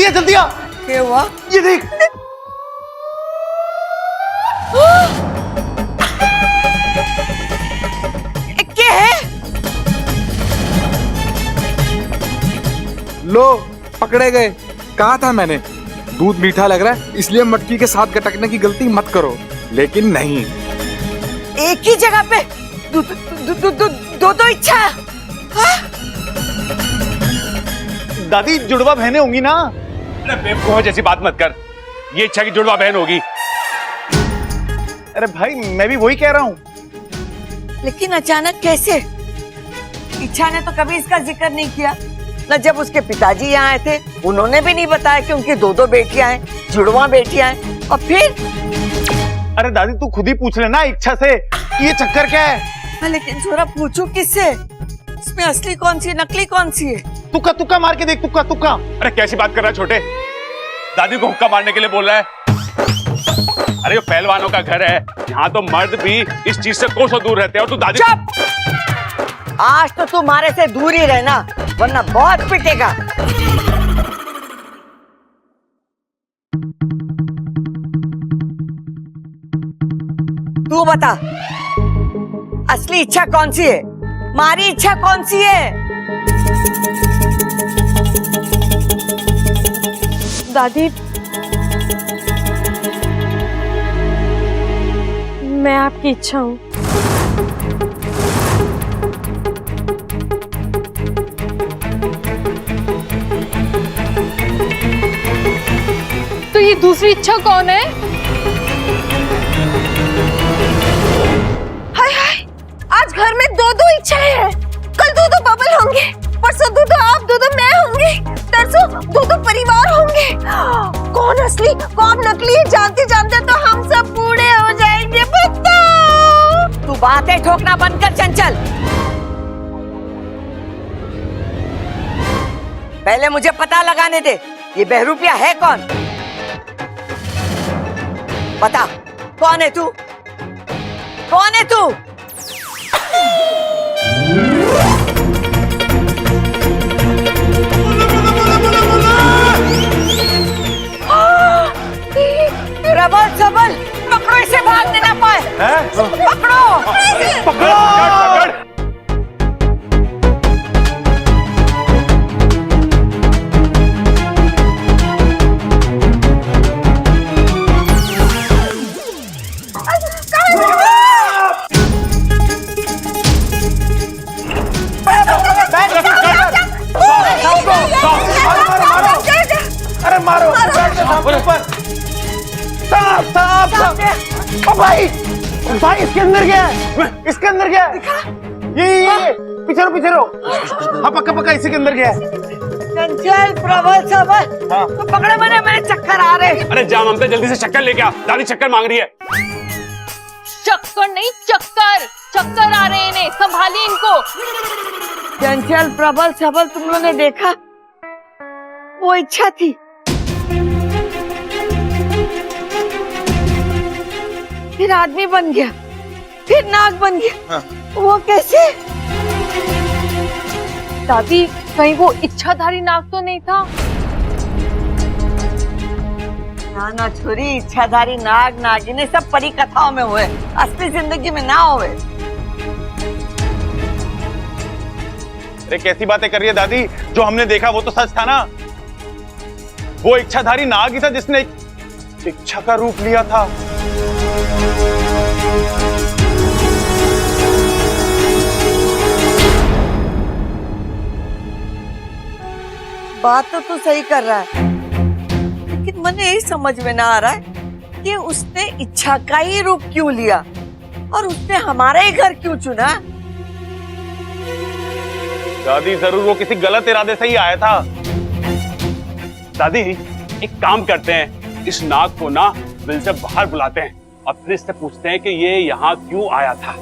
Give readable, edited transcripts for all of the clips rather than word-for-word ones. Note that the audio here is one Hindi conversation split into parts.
जल्दी आ जल्दी आ। क्या हुआ? ये देख। क्या है? लो पकड़े गए। कहा था मैंने दूध मीठा लग रहा है इसलिए मटकी के साथ गटकने की गलती मत करो, लेकिन नहीं। एक ही जगह पे दो इच्छा। हाँ? दादी जुड़वा बहनें होंगी ना। अरे बेवकूफ जैसी बात मत कर, ये इच्छा की जुड़वा बहन होगी। अरे भाई मैं भी वही कह रहा हूँ। लेकिन अचानक कैसे? इच्छा ने तो कभी इसका जिक्र नहीं किया न। जब उसके पिताजी यहाँ आए थे उन्होंने भी नहीं बताया कि उनकी दो बेटियां हैं, जुड़वा बेटियां हैं। और फिर अरे दादी तू खुद ही पूछ लेना इच्छा से कि ये चक्कर क्या है। हाँ, लेकिन जरा पूछू किससे? इसमें असली कौन सी है नकली कौन सी है? तुक्का तुक्का मार के देख, तुक्का तुक्का। अरे कैसी बात कर रहा है छोटे, दादी को हुक्का मारने के लिए बोल रहा है? अरे ये पहलवानों का घर है, यहाँ तो मर्द भी इस चीज से कोसों दूर रहते हैं और तू दादी। चुप! आज तो तू हमारे से दूर ही रहना वरना बहुत पिटेगा। तू बता असली इच्छा कौन सी है? मारी इच्छा कौन सी है? दादी मैं आपकी इच्छा हूँ। तो ये दूसरी इच्छा कौन है? हाय हाय, आज घर में दो इच्छाएं हैं। कल दो बबल होंगे, परसों दो आप, दो मैं होंगे, तरसों दो परिवार होंगे। कौन असली कौन नकली है जानते जानते तो हम सब बूढ़े हो जाएंगे। बताओ। तू बातें ठोकना बंद कर चंचल। पहले मुझे पता लगाने दे ये बहरूपिया है कौन? बता कौन है तू? कौन है तू? प्रबल सबल पकड़ो इसे, भागने ना पाए। पकड़ो पकड़। अरे मारो भाई भाई इसके अंदर क्या है? इसके अंदर क्या है? ये पीछे रहो। हाँ पक्का पक्का इसी के अंदर क्या है? चंचल प्रबल सबल। हाँ। तो पकड़े मैंने चक्कर आ रहे। अरे जा ममता जल्दी से चक्कर लेके आ, दादी चक्कर मांग रही है। चक्कर नहीं चक्कर आ रहे हैं इन्हें, संभालिए इनको। चंचल प्रबल सबल तुम लोगों ने देखा? वो इच्छा थी। फिर आदमी बन गया, फिर नाग बन गया। वो कैसे? दादी कहीं वो इच्छाधारी नाग तो नहीं था? ना छोरी, इच्छाधारी नाग नागिन सब परी कथाओं में हुए, असली जिंदगी में ना हुए। अरे कैसी बातें कर रही है दादी? जो हमने देखा वो तो सच था ना। वो इच्छाधारी नाग ही था जिसने इच्छा का रूप लिया था। बात तो तू सही कर रहा है, लेकिन मुझे यही समझ में ना आ रहा है कि उसने इच्छा का ही रूप क्यों लिया और उसने हमारा ही घर क्यों चुना? दादी जरूर वो किसी गलत इरादे से ही आया था। दादी एक काम करते हैं, इस नाग को ना बिल से बाहर बुलाते हैं और फिर इससे पूछते हैं कि ये यहाँ क्यों आया था।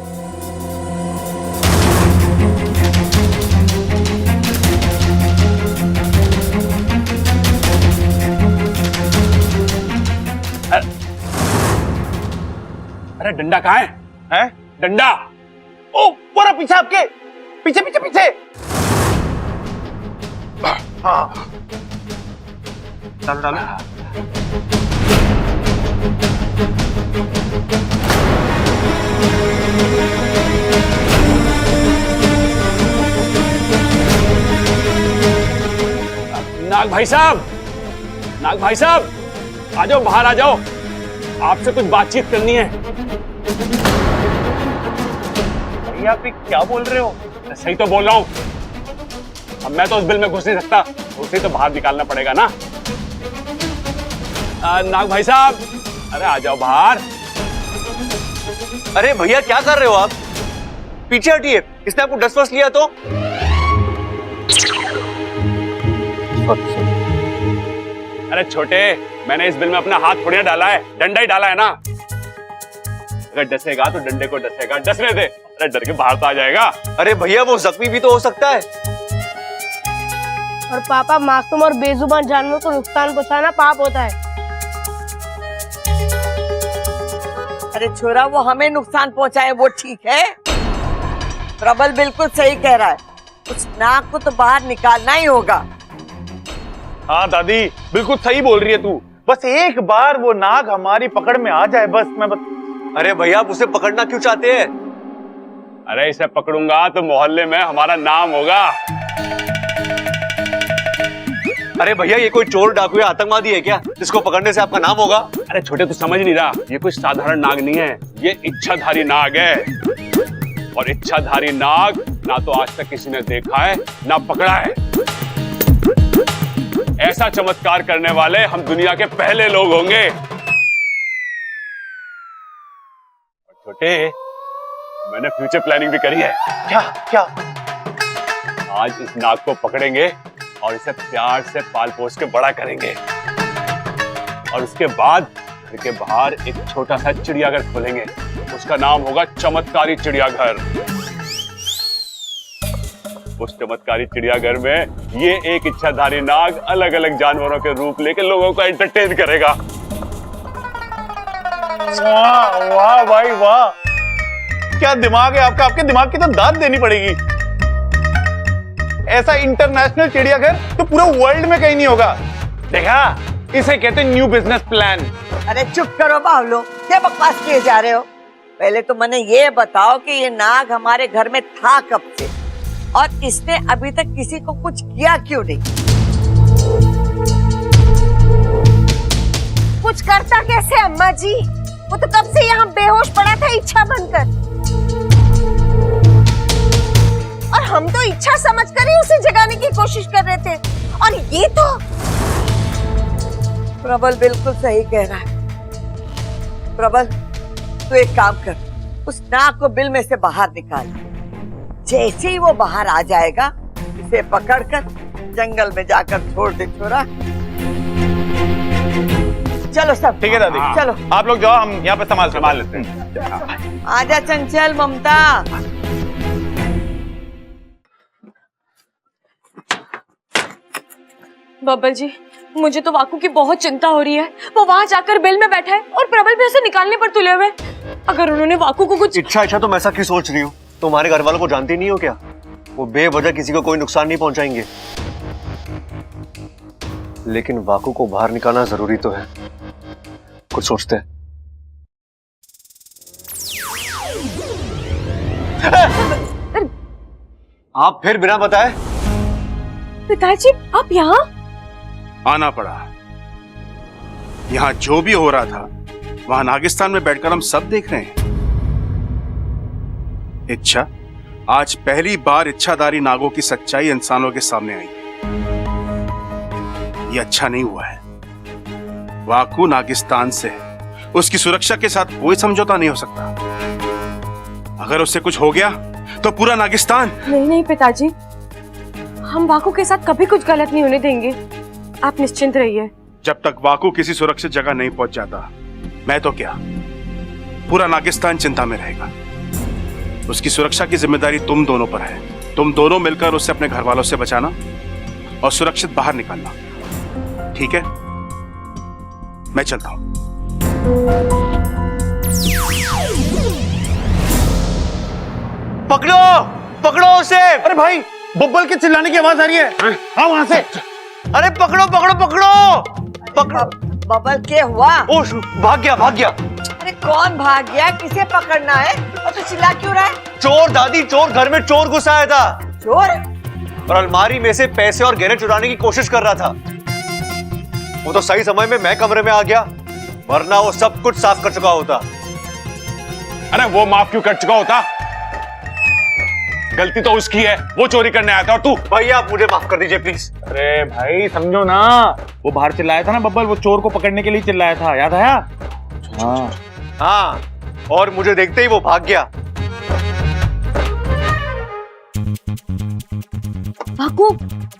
अरे डंडा कहाँ है? हैं? डंडा। ओ पूरा पीछे, आपके पीछे पीछे पीछे। हाँ डालो डालो। नाग भाई साहब, नाग भाई साहब, आ जाओ, बाहर आ जाओ, आपसे कुछ बातचीत करनी है। भैया आप ये क्या बोल रहे हो? सही तो बोल रहा हूं। अब मैं तो उस बिल में घुस नहीं सकता, उसे तो बाहर निकालना पड़ेगा ना। नाग भाई साहब, अरे आ जाओ बाहर। अरे भैया क्या कर रहे हो आप? पीछे हटिए, इसने आपको डस्ट वस्ट लिया तो। अरे छोटे, मैंने इस बिल में अपना हाथ थोड़ी ना डाला है, डंडा ही डाला है ना। अगर डसेगा तो डंडे को डसेगा, डसने दे। अरे डर के बाहर तो आ जाएगा। अरे भैया वो जख्मी भी तो हो सकता है। और पापा, मासूम और बेजुबान जानवरों को नुकसान पहुंचाना पाप होता है। अरे छोरा, वो हमें नुकसान पहुंचाए वो ठीक है। प्रबल बिल्कुल सही कह रहा है, उस नाग को तो बाहर निकालना ही होगा। हाँ दादी, बिल्कुल सही बोल रही है तू। बस एक बार वो नाग हमारी पकड़ में आ जाए, बस मैं अरे भैया आप उसे पकड़ना क्यों चाहते हैं? अरे इसे पकड़ूंगा तो मोहल्ले में हमारा नाम होगा। अरे भैया ये कोई चोर डाकू या आतंकवादी है क्या, जिसको पकड़ने से आपका नाम होगा? अरे छोटे, तू समझ नहीं रहा, ये कोई साधारण नाग नहीं है, ये इच्छाधारी नाग है। और इच्छाधारी नाग ना तो आज तक किसी ने देखा है ना पकड़ा है। ऐसा चमत्कार करने वाले हम दुनिया के पहले लोग होंगे। छोटे, मैंने फ्यूचर प्लानिंग भी करी है। क्या क्या? आज इस नाग को पकड़ेंगे और इसे प्यार से पाल पोस के बड़ा करेंगे, और उसके बाद घर के बाहर एक छोटा सा चिड़ियाघर खोलेंगे। उसका नाम होगा चमत्कारी चिड़ियाघर। उस चमत्कारी चिड़ियाघर में ये एक इच्छाधारी नाग अलग अलग जानवरों के रूप लेके लोगों को एंटरटेन करेगा। वाह वाह भाई वाह, क्या दिमाग है आपका। आपके दिमाग की तो दाद देनी पड़ेगी। ऐसा इंटरनेशनल चिड़ियाघर तो पूरे वर्ल्ड में कहीं नहीं होगा। देखा, इसे कहते हैं न्यू बिजनेस प्लान। अरे चुप करो बावलो, क्या बकवास किए जा रहे हो। पहले तो मैंने ये बताओ कि ये नाग हमारे घर में था कब से, और इसने अभी तक किसी को कुछ किया क्यों नहीं। कुछ करता कैसे अम्मा जी, वो तो कब से यहाँ बेहोश पड़ा था इच्छा बनकर, और हम तो इच्छा समझकर ही उसे जगाने की कोशिश कर रहे थे। और ये तो प्रबल बिल्कुल सही कह रहा है। प्रबल, तू एक काम कर, उस नाग को बिल में से बाहर निकाल। जैसे ही वो बाहर आ जाएगा, इसे पकड़कर जंगल में जाकर छोड़ दे छोरा। चलो सब ठीक है दादी, चलो आप लोग जाओ, हम यहाँ पे संभाल लेते हैं। आजा चंचल, ममता। बब्बल जी, मुझे तो वाकू की बहुत चिंता हो रही है। वो वहाँ जाकर बिल में बैठा है और प्रबल भी उसे निकालने पर तुले हुए। अगर उन्होंने वाकू को कुछ इच्छा तो मैं ऐसा क्यों सोच रही हूँ? तुम्हारे घर वालों को जानती नहीं हो क्या? वो बेवजह किसी को कोई नुकसान नहीं पहुंचाएंगे। लेकिन वाकू को बाहर निकालना जरूरी तो है, कुछ सोचते हैं। आप फिर बिना बताए? पिताजी, आप यहाँ? आना पड़ा। यहां जो भी हो रहा था वहां नागिस्तान में बैठकर हम सब देख रहे हैं। इच्छा, आज पहली बार इच्छाधारी नागों की सच्चाई इंसानों के सामने आई। ये अच्छा नहीं हुआ है। वाकू नागिस्तान से है, उसकी सुरक्षा के साथ कोई समझौता नहीं हो सकता। अगर उससे कुछ हो गया तो पूरा नागिस्तान। नहीं पिताजी, हम वाकू के साथ कभी कुछ गलत नहीं होने देंगे। आप निश्चिंत रहिए। जब तक वाकू किसी सुरक्षित जगह नहीं पहुंच जाता, मैं तो क्या, पूरा नागिस्तान चिंता में रहेगा। उसकी सुरक्षा की जिम्मेदारी तुम दोनों पर है। तुम दोनों मिलकर उसे अपने घर वालों से बचाना और सुरक्षित बाहर निकालना, ठीक है? मैं चलता हूं। पकड़ो, पकड़ो उसे। अरे भाई, बब्बल के चिल्लाने की आवाज आ रही है। हाँ, वहां से। अरे पकड़ो पकड़ो पकड़ो। पकड़ो। बबल क्या हुआ? ओ भाग गया भाग गया। अरे कौन भाग गया? किसे पकड़ना है? और तू चिल्ला क्यों रहा है? चोर दादी, चोर। घर में चोर घुसा आया था चोर? और अलमारी में से पैसे और गहने चुराने की कोशिश कर रहा था। वो तो सही समय में मैं कमरे में आ गया, वरना वो सब कुछ साफ कर चुका होता। अरे वो माफ क्यों कर चुका होता? गलती तो उसकी है, वो चोरी करने आया था और तू। भैया आप मुझे माफ कर दीजिए प्लीज। अरे भाई समझो ना, वो बाहर चिल्लाया था ना बब्बल, वो चोर को पकड़ने के लिए चिल्लाया था, याद आया? हाँ हाँ, और मुझे देखते ही वो भाग गया। वाकू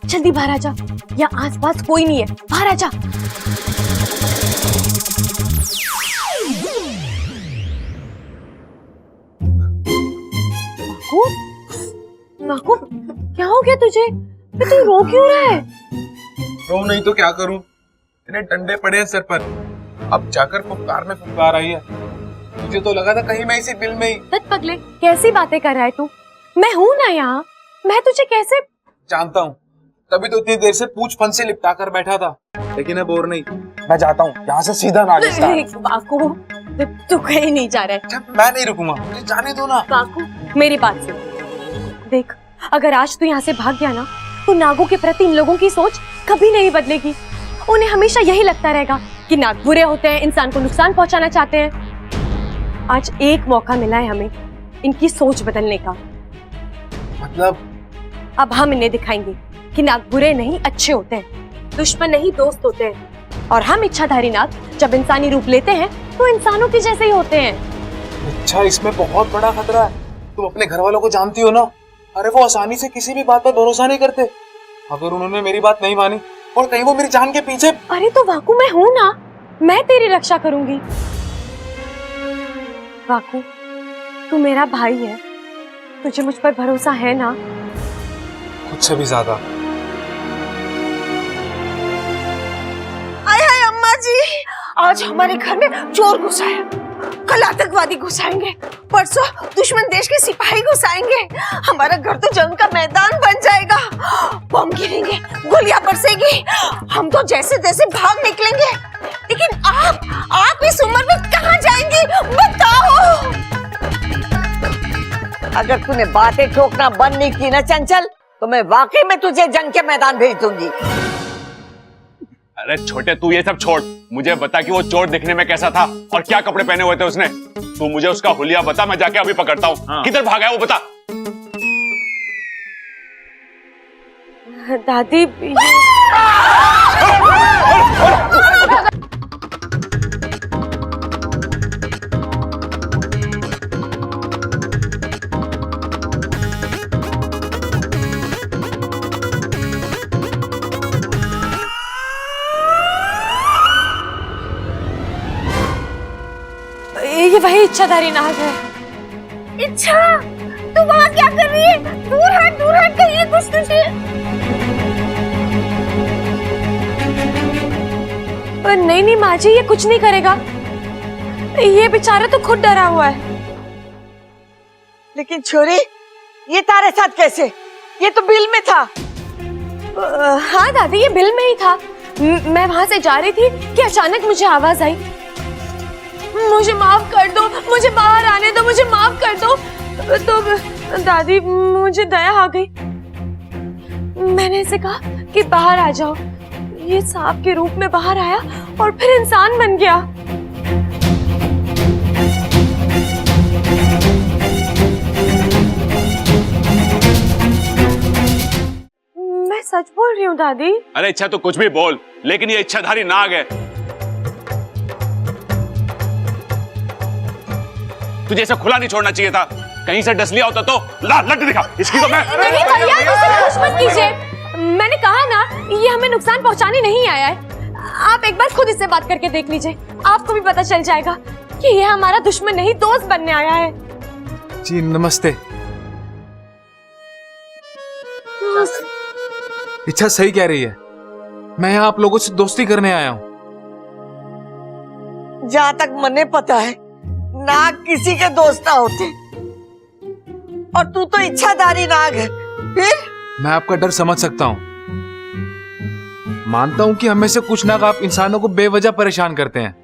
जल्दी बाहर आ जा, यहाँ आसपास कोई नहीं है, बाहर आ जा। वाकू, वाकू क्या हो गया तुझे? तू रो क्यों रहा है? रो नहीं तो क्या करूं, इतने डंडे पड़े हैं सर पर। अब जाकर फुफकार में फुफकार आई है। मुझे तो लगा था कहीं मैं इसी बिल में ही। तत पगले, कैसी बातें कर रहा है तू? मैं हूं ना यहाँ, मैं तुझे कैसे? जानता हूँ, तभी तो इतनी देर से पूछ फन से लिपटा कर बैठा था, लेकिन अब और नहीं। मैं जाता हूँ यहाँ से सीधा नागिस्तान। वाकू तू कहीं नहीं जा रहा है। जब मैं नहीं रुकूंगा, मुझे जाने दो ना। वाकू मेरी बात सुन, देख अगर आज तू यहाँ से भाग गया ना, तो नागों के प्रति इन लोगों की सोच कभी नहीं बदलेगी। उन्हें हमेशा यही लगता रहेगा कि नाग बुरे होते हैं, इंसान को नुकसान पहुंचाना चाहते हैं। आज एक मौका मिला है हमें इनकी सोच बदलने का। मतलब? अब हम इन्हें दिखाएंगे कि नाग बुरे नहीं अच्छे होते हैं, दुश्मन नहीं दोस्त होते हैं। और हम इच्छाधारी नाग जब इंसानी रूप लेते हैं तो इंसानों के जैसे ही होते हैं। अच्छा, इसमें बहुत बड़ा खतरा है। तुम अपने घर वालों को जानती हो ना, अरे वो आसानी से किसी भी बात पर भरोसा नहीं करते। अगर उन्होंने मेरी बात नहीं मानी और कहीं वो मेरी जान के पीछे। अरे तो वाकू मैं हूं ना, मैं तेरी रक्षा करूंगी। वाकू तू मेरा भाई है, तुझे मुझ पर भरोसा है ना? खुद से भी ज्यादा। आय हाय अम्मा जी, आज हमारे घर में चोर घुसाया, कल आतंकवादी घुसाएंगे, परसों दुश्मन देश के सिपाही घुसाएंगे। हमारा घर तो जंग का मैदान बन जाएगा। बम गिरेंगे, गोलियां बरसेगी, हम तो जैसे तैसे भाग निकलेंगे। लेकिन आप इस उम्र में कहाँ जाएंगी बताओ? अगर तूने बातें ठोकना बंद नहीं की ना चंचल, तो मैं वाकई में तुझे जंग के मैदान भेज दूंगी। अरे छोटे तू ये सब छोड़, मुझे बता कि वो चोर दिखने में कैसा था और क्या कपड़े पहने हुए थे उसने। तू मुझे उसका हुलिया बता, मैं जाके अभी पकड़ता हूँ। हाँ। किधर भागा है वो बता। दादी ये वही इच्छाधारी नाग है। इच्छा, तू वहाँ क्या कर रही है? दूर हट कहिए कुछ तुझे। पर नहीं माँ जी, ये कुछ नहीं करेगा। ये बेचारा तो खुद डरा हुआ है। लेकिन छोरी, ये तारे साथ कैसे? ये तो बिल में था। हाँ दादी, ये बिल में ही था। मैं वहां से जा रही थी कि अचानक मुझे आवाज आई, मुझे माफ कर दो, मुझे बाहर आने दो, मुझे माफ कर दो। तो दादी मुझे दया आ गई, मैंने इसे कहा कि बाहर आ जाओ। ये सांप के रूप में बाहर आया और फिर इंसान बन गया। मैं सच बोल रही हूँ दादी। अरे इच्छा तो कुछ भी बोल, लेकिन ये इच्छाधारी नाग है। तुझे इसे खुला नहीं छोड़ना चाहिए था, कहीं से डस लिया होता तो। ला लट दिखा इसकी तो मैं। नहीं भैया, इसे कुछ मत कीजिए। मैंने कहा ना, ये हमें नुकसान पहुंचाने नहीं आया है। आप एक बार खुद इससे बात करके देख लीजिए, आपको भी पता चल जाएगा कि ये हमारा दुश्मन नहीं दोस्त बनने आया है। जी नमस्ते। इच्छा सही कह रही है, मैं यहाँ आप लोगों से दोस्ती करने आया हूँ। जहाँ तक मने पता है, नाग किसी के दोस्त ना होते, और तू तो इच्छाधारी नाग है। फिर मैं आपका डर समझ सकता हूँ, मानता हूं कि हम में से कुछ नाग आप इंसानों को बेवजह परेशान करते हैं,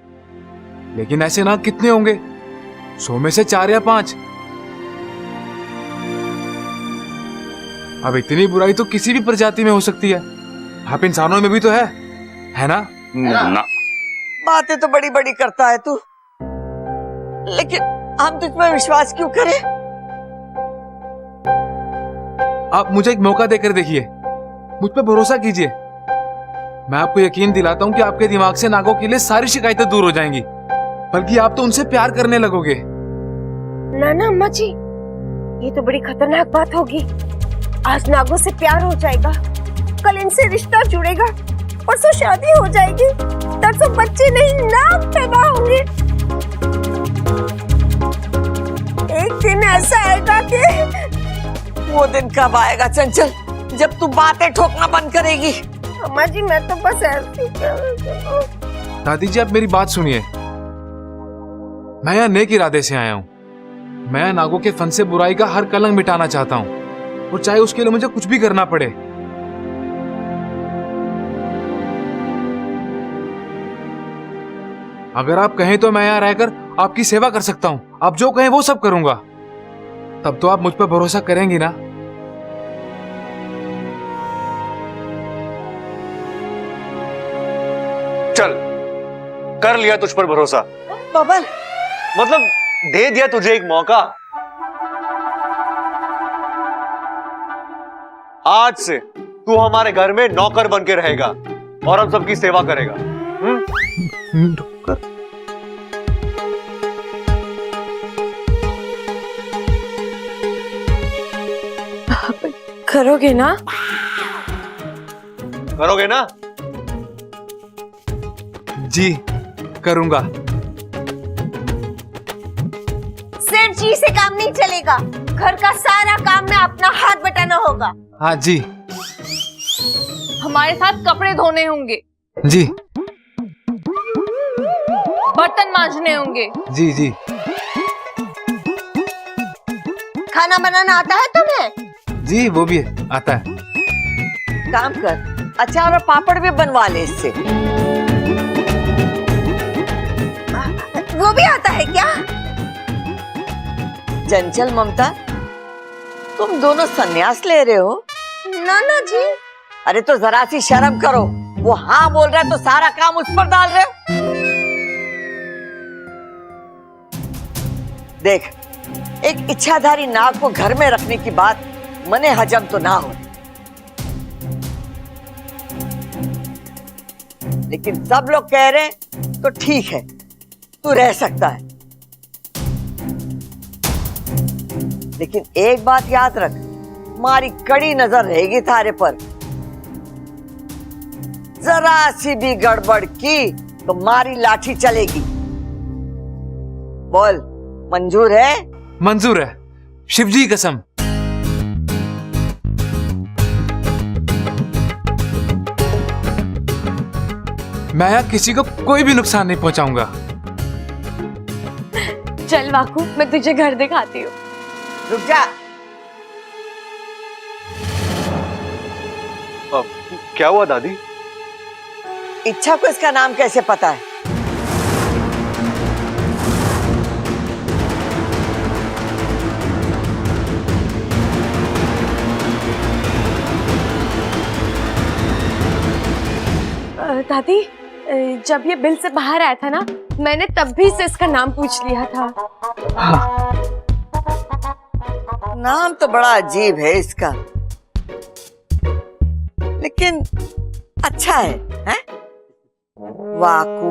लेकिन ऐसे नाग कितने होंगे? 100 में से 4 या 5। अब इतनी बुराई तो किसी भी प्रजाति में हो सकती है, आप इंसानों में भी तो है ना? ना। बातें तो बड़ी बड़ी करता है तू, लेकिन हम तुझ पर विश्वास क्यों करें? आप मुझे एक मौका देकर देखिए, मुझ पर भरोसा कीजिए। मैं आपको यकीन दिलाता हूं कि आपके दिमाग से नागों के लिए सारी शिकायतें दूर हो जाएंगी, बल्कि आप तो उनसे प्यार करने लगोगे। ना ना अम्मा जी, ये तो बड़ी खतरनाक बात होगी। आज नागों से प्यार हो जाएगा, कल इनसे रिश्ता जुड़ेगा, परसों शादी हो जाएगी, तरसों बच्चे नहीं नाग पैदा होंगे। एक दिन ऐसा आएगा कि वो दिन कब आएगा चंचल, जब तू बातें ठोकना बंद करेगी? अम्मा जी मैं तो बस ऐसे ही दादी जी आप मेरी बात सुनिए, मैं यहाँ नेक इरादे से आया हूँ। मैं यहाँ नागों के फन से बुराई का हर कलंक मिटाना चाहता हूँ, और चाहे उसके लिए मुझे कुछ भी करना पड़े। अगर आप कहें तो मैं यहाँ रहकर आपकी सेवा कर सकता हूँ, आप जो कहें वो सब करूंगा। तब तो आप मुझ पर भरोसा करेंगी ना? चल, कर लिया तुझ पर भरोसा, बबल, मतलब दे दिया तुझे एक मौका। आज से तू हमारे घर में नौकर बन के रहेगा और हम सबकी सेवा करेगा। करोगे ना? करोगे ना? जी करूंगा। सिर्फ जी से काम नहीं चलेगा, घर का सारा काम में अपना हाथ बटाना होगा। हाँ जी। हमारे साथ कपड़े धोने होंगे, जी बर्तन मांजने होंगे। जी जी। खाना बनाना आता है तुम्हें? जी वो भी आता है। काम कर, अचार और पापड़ भी बनवा ले इससे। वो भी आता है क्या? चंचल ममता, तुम दोनों सन्यास ले रहे हो? नाना जी। अरे तो जरा सी शर्म करो, वो हाँ बोल रहा है तो सारा काम उस पर डाल रहे हो। देख, एक इच्छाधारी नाग को घर में रखने की बात मने हजम तो ना हो, लेकिन सब लोग कह रहे हैं तो ठीक है, तू रह सकता है। लेकिन एक बात याद रख, हमारी कड़ी नजर रहेगी थारे पर। जरा सी भी गड़बड़ की तो मारी लाठी चलेगी। बोल, मंजूर है? मंजूर है, शिवजी की कसम। मैं यहाँ किसी को कोई भी नुकसान नहीं पहुंचाऊंगा। चल वाकू, मैं तुझे घर दिखाती हूँ। रुक जा। क्या हुआ दादी? इच्छा को इसका नाम कैसे पता है? दादी, जब ये बिल से बाहर आया था ना, मैंने तब भी से इसका नाम पूछ लिया था। नाम तो बड़ा अजीब है इसका, लेकिन अच्छा है, हैं? वाकू।